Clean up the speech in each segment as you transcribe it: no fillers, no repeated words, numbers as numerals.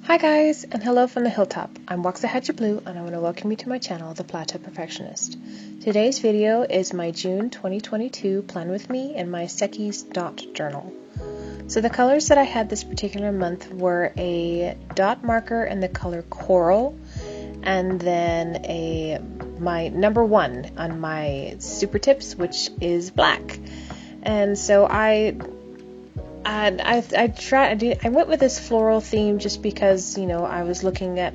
Hi guys, and hello from the hilltop. I'm Waxahachie and I want to welcome you to my channel, The Plateau Perfectionist. Today's video is my June 2022 Plan With Me and my Seki's Dot Journal. So the colors that I had this particular month were a dot marker in the color Coral, and then my number one on my Super Tips, which is black. And so I went with this floral theme just because, I was looking at,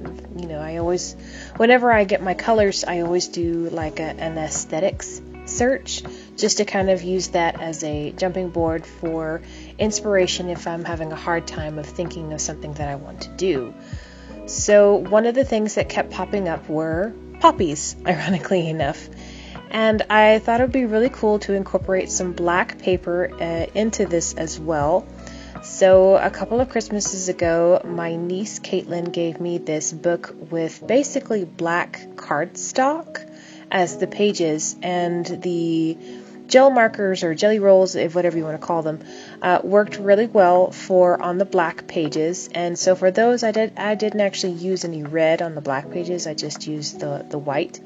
whenever I get my colors, I always do like an aesthetics search just to kind of use that as a jumping board for inspiration if I'm having a hard time of thinking of something that I want to do. So one of the things that kept popping up were poppies, ironically enough. And I thought it would be really cool to incorporate some black paper into this as well. So a couple of Christmases ago, my niece Caitlin gave me this book with basically black cardstock as the pages, and the gel markers or jelly rolls, if whatever you want to call them, worked really well for on the black pages. And so for those, I didn't actually use any red on the black pages. I just used the white.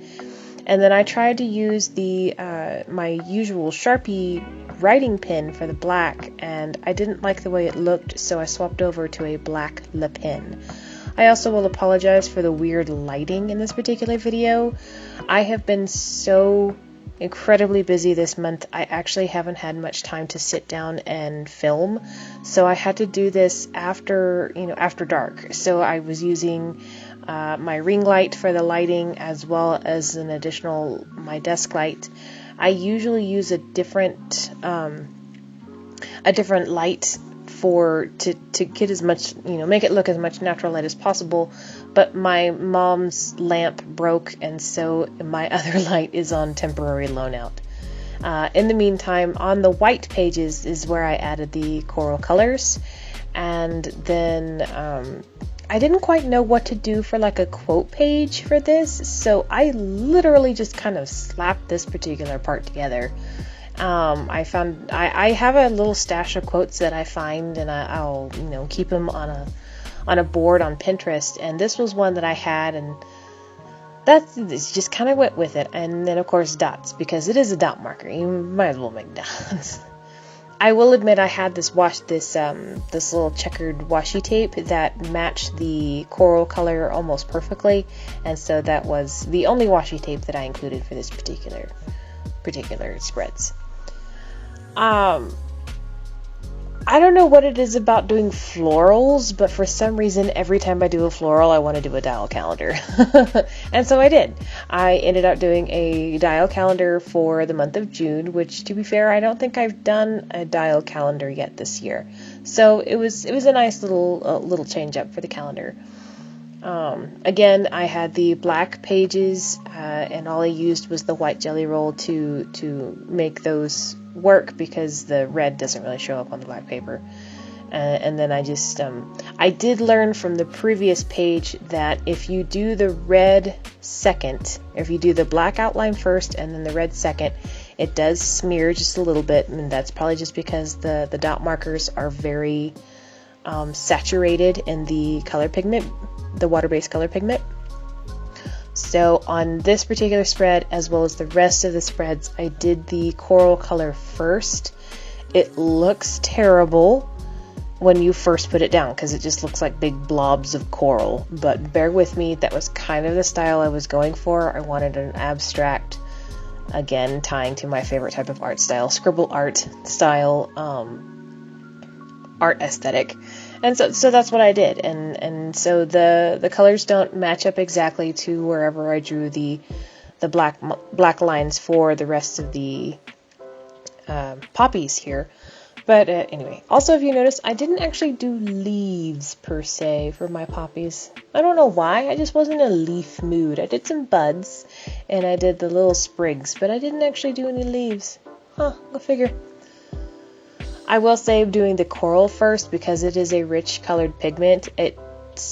And then I tried to use my usual Sharpie writing pen for the black, and I didn't like the way it looked, so I swapped over to a black Le Pen. I also will apologize for the weird lighting in this particular video. I have been so incredibly busy this month. I actually haven't had much time to sit down and film, so I had to do this after dark. So I was using my ring light for the lighting, as well as an additional my desk light. I usually use a different light to get as much, make it look as much natural light as possible. But my mom's lamp broke, and so my other light is on temporary loan out. In the meantime, on the white pages is where I added the coral colors, and then I didn't quite know what to do for like a quote page for this, so I literally just kind of slapped this particular part together. I have a little stash of quotes that I find, and I'll keep them on a board on Pinterest, and this was one that I had, and that's just kind of went with it. And then of course dots, because it is a dot marker, you might as well make dots. I will admit I had this little checkered washi tape that matched the coral color almost perfectly, and so that was the only washi tape that I included for this particular spreads. I don't know what it is about doing florals, but for some reason every time I do a floral I want to do a dial calendar. And so I did. I ended up doing a dial calendar for the month of June, which, to be fair, I don't think I've done a dial calendar yet this year. So it was a nice little change up for the calendar. Again, I had the black pages, and all I used was the white GellyRoll to make those work, because the red doesn't really show up on the black paper. And then I did learn from the previous page that if you do the red second, if you do the black outline first and then the red second, it does smear just a little bit, and that's probably just because the dot markers are very saturated in the color pigment, the water-based color pigment. So on this particular spread, as well as the rest of the spreads, I did the coral color first. It looks terrible when you first put it down, because it just looks like big blobs of coral, but bear with me, that was kind of the style I was going for. I wanted an abstract, again tying to my favorite type of art style, scribble art style, art aesthetic. And so that's what I did, and so the colors don't match up exactly to wherever I drew the black lines for the rest of the poppies here. But anyway, also if you notice, I didn't actually do leaves per se for my poppies. I don't know why, I just wasn't in a leaf mood. I did some buds and I did the little sprigs, but I didn't actually do any leaves. Go figure. I will say doing the coral first, because it is a rich colored pigment.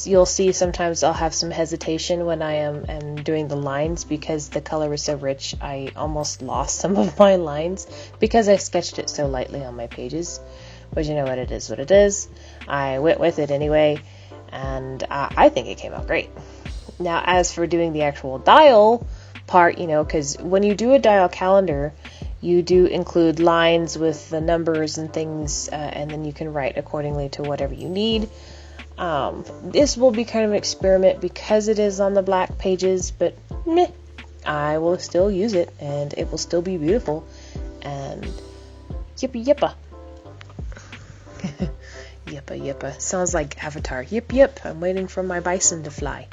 You'll see sometimes I'll have some hesitation when I am doing the lines, because the color is so rich. I almost lost some of my lines because I sketched it so lightly on my pages. But you know what, it is what it is. I went with it anyway, and I think it came out great. Now, as for doing the actual dial part, because when you do a dial calendar, you do include lines with the numbers and things, and then you can write accordingly to whatever you need. This will be kind of an experiment because it is on the black pages, but meh, I will still use it, and it will still be beautiful, and yippee yippa. Yippa yippa. Sounds like Avatar. Yip yip. I'm waiting for my bison to fly.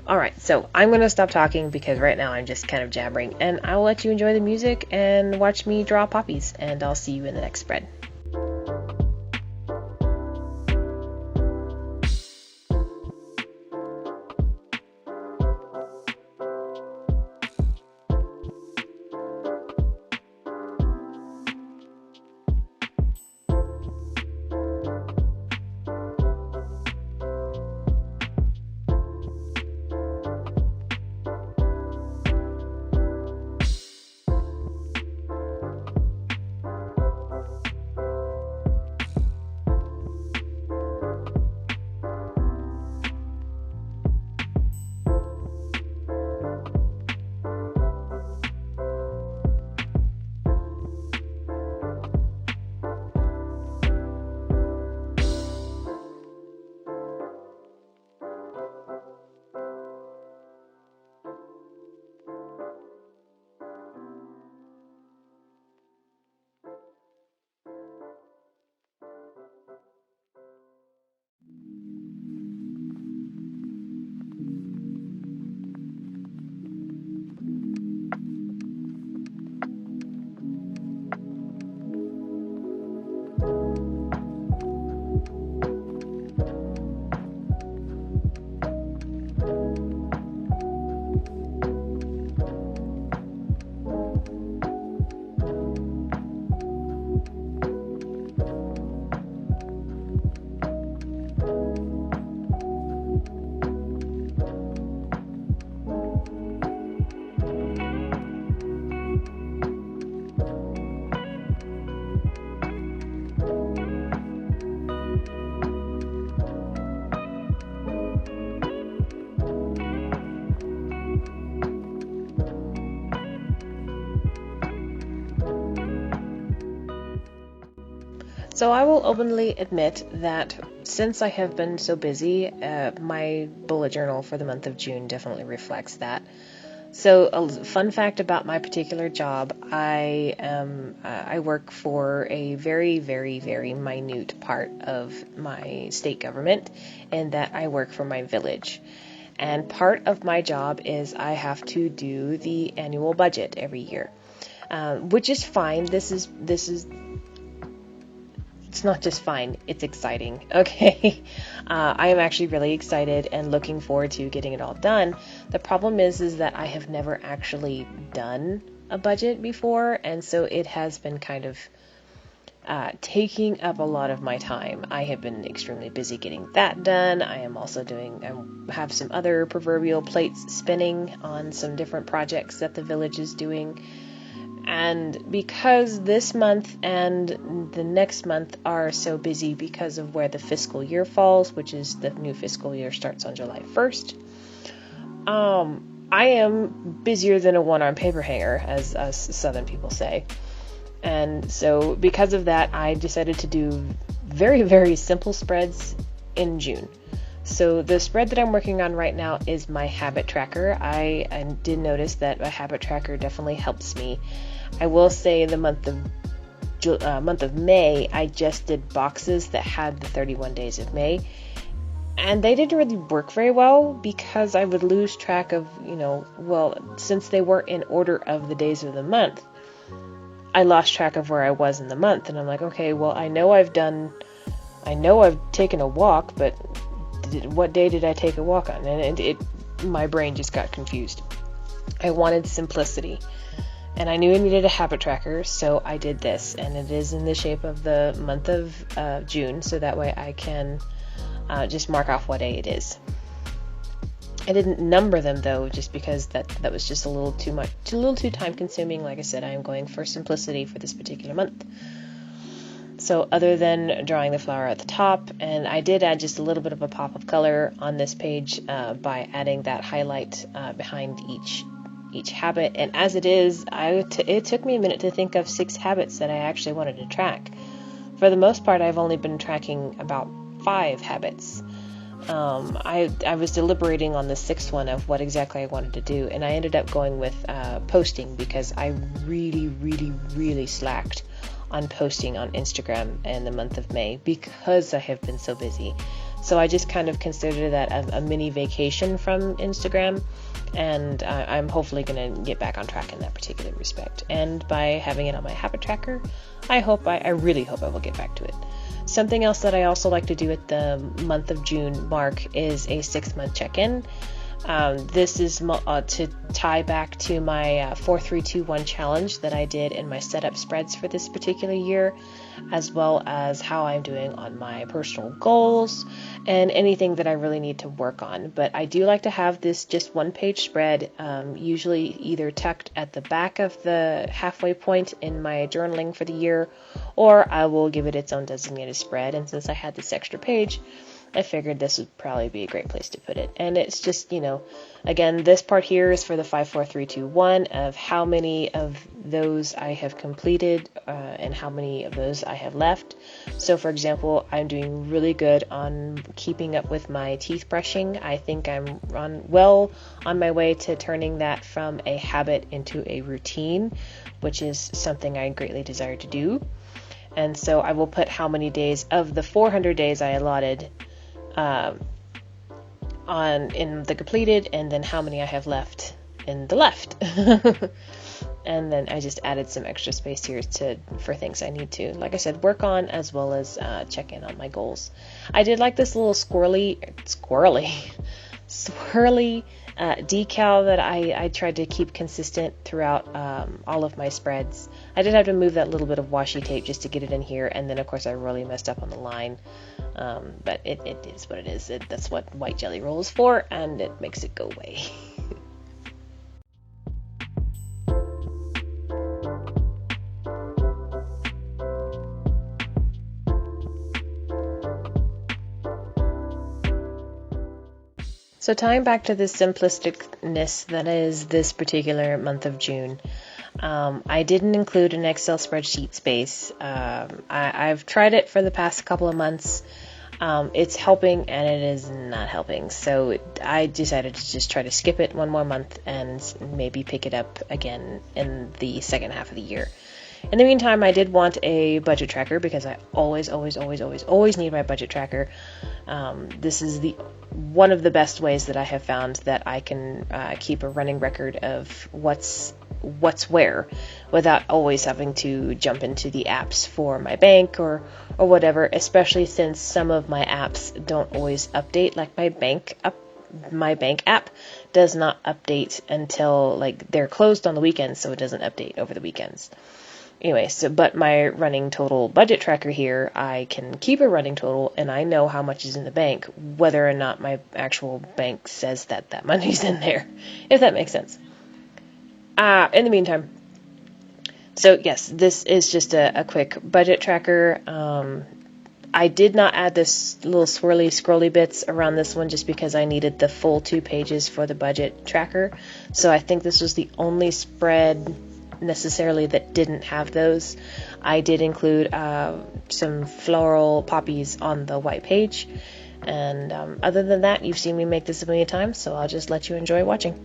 Alright, so I'm going to stop talking because right now I'm just kind of jabbering, and I'll let you enjoy the music and watch me draw poppies, and I'll see you in the next spread. So I will openly admit that since I have been so busy, my bullet journal for the month of June definitely reflects that. So a fun fact about my particular job, I work for a very, very, very minute part of my state government, and that I work for my village. And part of my job is I have to do the annual budget every year, which is fine. This is it's not just fine, it's exciting. Okay. I am actually really excited and looking forward to getting it all done. The problem is that I have never actually done a budget before, and so it has been kind of taking up a lot of my time. I have been extremely busy getting that done. I am also I have some other proverbial plates spinning on some different projects that the village is doing. And because this month and the next month are so busy because of where the fiscal year falls, which is the new fiscal year starts on July 1st, I am busier than a one-armed paper hanger, as us Southern people say. And so because of that, I decided to do very, very simple spreads in June. So the spread that I'm working on right now is my habit tracker. I did notice that a habit tracker definitely helps me. I will say the month of May, I just did boxes that had the 31 days of May, and they didn't really work very well because I would lose track of, since they were in order of the days of the month, I lost track of where I was in the month, and I'm like, okay, well, I know I've taken a walk, but what day did I take a walk on? And my brain just got confused. I wanted simplicity, and I knew I needed a habit tracker, so I did this, and it is in the shape of the month of June, so that way I can just mark off what day it is. I didn't number them though, just because that was just a little too time consuming. Like I said, I am going for simplicity for this particular month. So other than drawing the flower at the top, and I did add just a little bit of a pop of color on this page by adding that highlight behind each habit. And as it is, it took me a minute to think of 6 habits that I actually wanted to track. For the most part, I've only been tracking about 5 habits. I was deliberating on the 6th one of what exactly I wanted to do, and I ended up going with posting, because I really slacked on posting on Instagram in the month of May because I have been so busy. So I just kind of consider that a mini vacation from Instagram, and I'm hopefully going to get back on track in that particular respect. And by having it on my habit tracker, I really hope I will get back to it. Something else that I also like to do at the month of June mark is a 6-month check-in. This is to tie back to my 4-3-2-1 challenge that I did in my setup spreads for this particular year, as well as how I'm doing on my personal goals and anything that I really need to work on. But I do like to have this just 1-page spread, usually either tucked at the back of the halfway point in my journaling for the year, or I will give it its own designated spread. And since I had this extra page, I figured this would probably be a great place to put it. And it's just, again, this part here is for the 5, 4, 3, 2, 1 of how many of those I have completed and how many of those I have left. So for example, I'm doing really good on keeping up with my teeth brushing. I think I'm on my way to turning that from a habit into a routine, which is something I greatly desire to do. And so I will put how many days of the 400 days I allotted in the completed, and then how many I have left in the left. And then I just added some extra space here for things I need to, like I said, work on, as well as check in on my goals. I did like this little swirly decal that I tried to keep consistent throughout all of my spreads. I did have to move that little bit of washi tape just to get it in here, and then of course I really messed up on the line, but it is what it is. That's what white GellyRoll is for, and it makes it go away. So tying back to the simplisticness that is this particular month of June, I didn't include an Excel spreadsheet space. I've tried it for the past couple of months. It's helping and it is not helping. So I decided to just try to skip it one more month and maybe pick it up again in the second half of the year. In the meantime, I did want a budget tracker because I always need my budget tracker. This is one of the best ways that I have found that I can keep a running record of what's where without always having to jump into the apps for my bank or whatever, especially since some of my apps don't always update. Like my bank app does not update until they're closed on the weekends, so it doesn't update over the weekends. Anyway, but my running total budget tracker here, I can keep a running total and I know how much is in the bank, whether or not my actual bank says that money's in there, if that makes sense. In the meantime, so yes, this is just a quick budget tracker. I did not add this little swirly scrolly bits around this one just because I needed the full 2 pages for the budget tracker. So I think this was the only spread necessarily that didn't have those. I did include some floral poppies on the white page, and other than that, you've seen me make this a million times, so I'll just let you enjoy watching.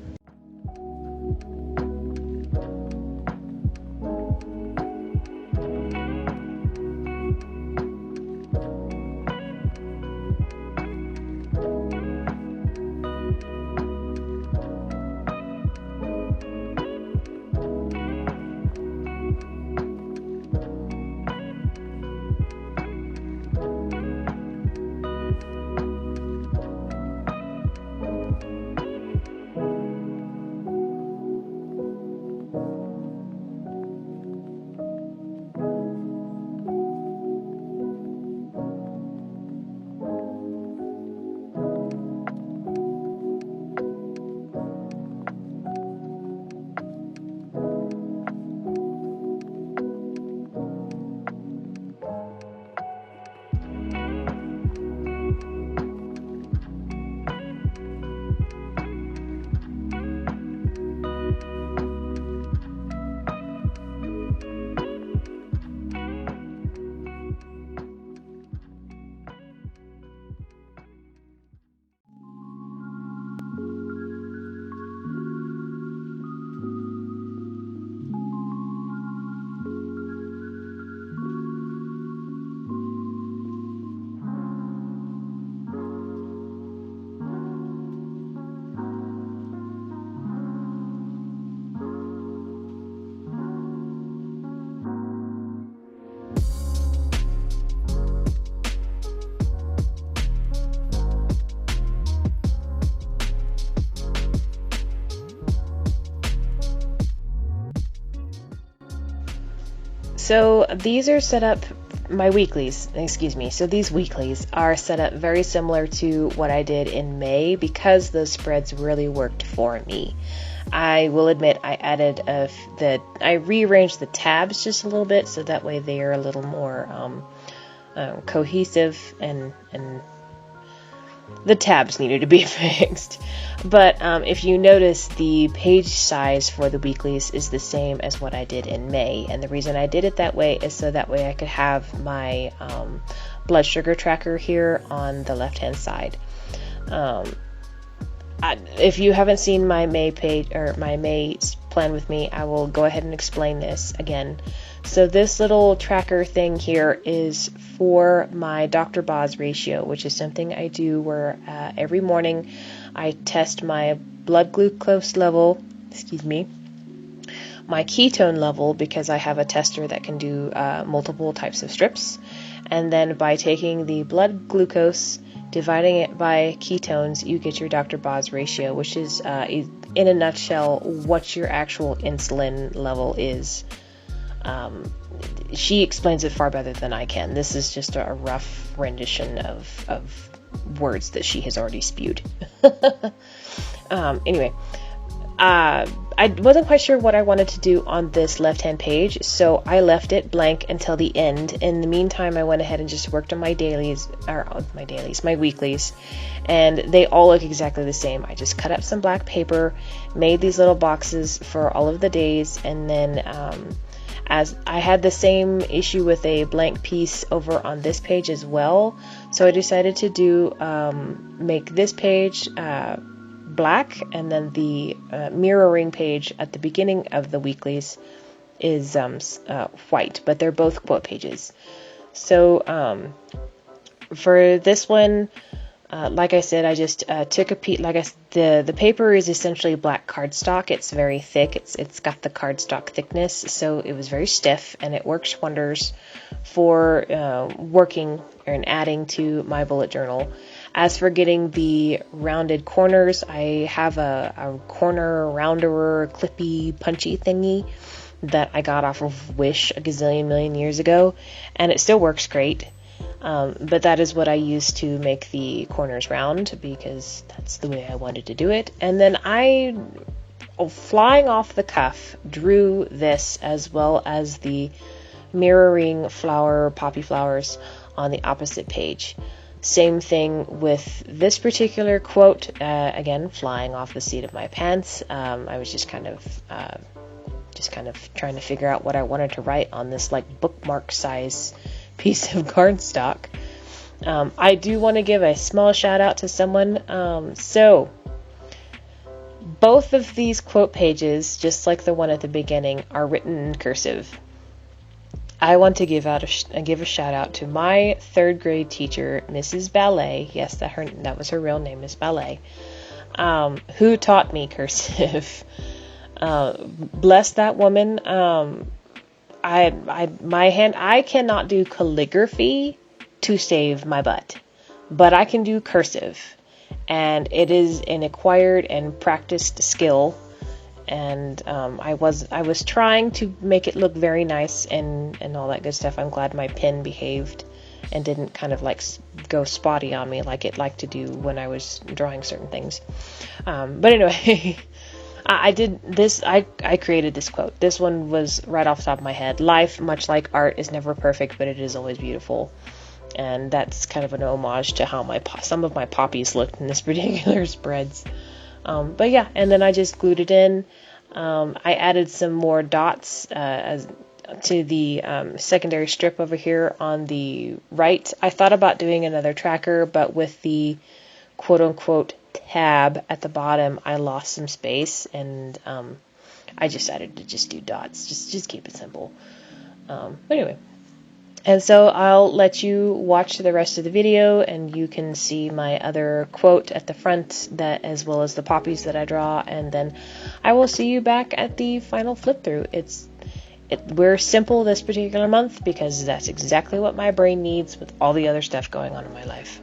So these are set up, my weeklies, excuse me. So these weeklies are set up very similar to what I did in May because those spreads really worked for me. I will admit I added I rearranged the tabs just a little bit so that way they are a little more cohesive, and the tabs needed to be fixed. But if you notice, the page size for the weeklies is the same as what I did in May. And the reason I did it that way is so that way I could have my blood sugar tracker here on the left-hand side. If you haven't seen my May page or my May plan with me, I will go ahead and explain this again. So this little tracker thing here is for my Dr. Boz ratio, which is something I do where every morning I test my blood glucose level, my ketone level, because I have a tester that can do multiple types of strips. And then by taking the blood glucose, dividing it by ketones, you get your Dr. Boz ratio, which is, in a nutshell, what your actual insulin level is. She explains it far better than I can. This is just a rough rendition of words that she has already spewed. Anyway, I wasn't quite sure what I wanted to do on this left-hand page, so I left it blank until the end. In the meantime, I went ahead and just worked on my weeklies, and they all look exactly the same. I just cut up some black paper, made these little boxes for all of the days, and then as I had the same issue with a blank piece over on this page as well, so I decided to make this page black, and then the mirroring page at the beginning of the weeklies is white, but they're both quote pages. So for this one, like I said, I just took a peek. The paper is essentially black cardstock. It's very thick. It's got the cardstock thickness, so it was very stiff, and it works wonders for working and adding to my bullet journal. As for getting the rounded corners, I have a corner rounderer, clippy, punchy thingy that I got off of Wish a gazillion million years ago, and it still works great. But that is what I used to make the corners round, because that's the way I wanted to do it. And then I, flying off the cuff, drew this as well as the mirroring poppy flowers on the opposite page. Same thing with this particular quote, again, flying off the seat of my pants. I was just kind of trying to figure out what I wanted to write on this like bookmark size piece of cardstock. I do want to give a small shout out to someone. So both of these quote pages, just like the one at the beginning, are written in cursive. I want to give a shout out to my third grade teacher, Mrs. Ballet. Yes, that was her real name, Miss Ballet, who taught me cursive. Bless that woman. I cannot do calligraphy to save my butt, but I can do cursive, and it is an acquired and practiced skill. And I was trying to make it look very nice and all that good stuff. I'm glad my pen behaved and didn't kind of like go spotty on me like it liked to do when I was drawing certain things. But anyway, I did this. I created this quote. This one was right off the top of my head. Life, much like art, is never perfect, but it is always beautiful. And that's kind of an homage to how some of my poppies looked in this particular spreads. But yeah, and then I just glued it in. I added some more dots to the secondary strip over here on the right. I thought about doing another tracker, but with the quote-unquote tab at the bottom, I lost some space, and I decided to just do dots. Just keep it simple. But anyway. And so I'll let you watch the rest of the video, and you can see my other quote at the front, that as well as the poppies that I draw, and then I will see you back at the final flip through. We're simple this particular month because that's exactly what my brain needs with all the other stuff going on in my life.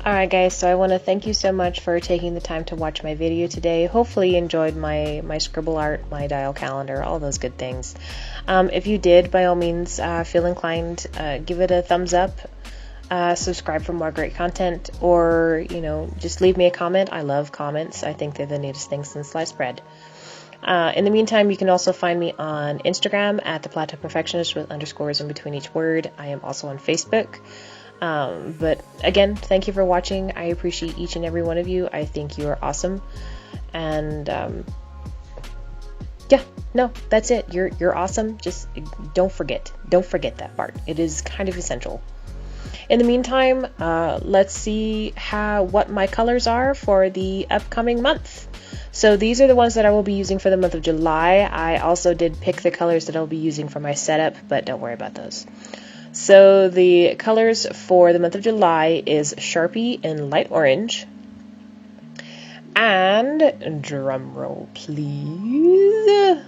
Alright guys, so I want to thank you so much for taking the time to watch my video today. Hopefully you enjoyed my scribble art, my dial calendar, all those good things. If you did, by all means, feel inclined, give it a thumbs up, subscribe for more great content, or, just leave me a comment. I love comments. I think they're the neatest things since sliced bread. In the meantime, you can also find me on Instagram at The Plateau Perfectionist with underscores in between each word. I am also on Facebook. But again, thank you for watching. I appreciate each and every one of you. I think you are awesome. And yeah, no, that's it. You're awesome. Just don't forget that part. It is kind of essential. In the meantime, let's see what my colors are for the upcoming month. So these are the ones that I will be using for the month of July. I also did pick the colors that I'll be using for my setup, but don't worry about those. So the colors for the month of July is Sharpie in light orange, and drum roll please,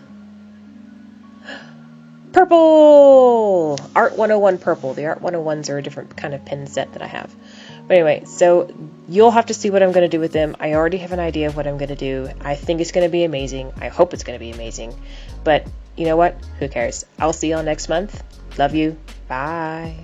purple! Art 101 purple. The Art 101s are a different kind of pen set that I have. But anyway, so you'll have to see what I'm going to do with them. I already have an idea of what I'm going to do. I think it's going to be amazing. I hope it's going to be amazing. But you know what? Who cares? I'll see y'all next month. Love you. Bye.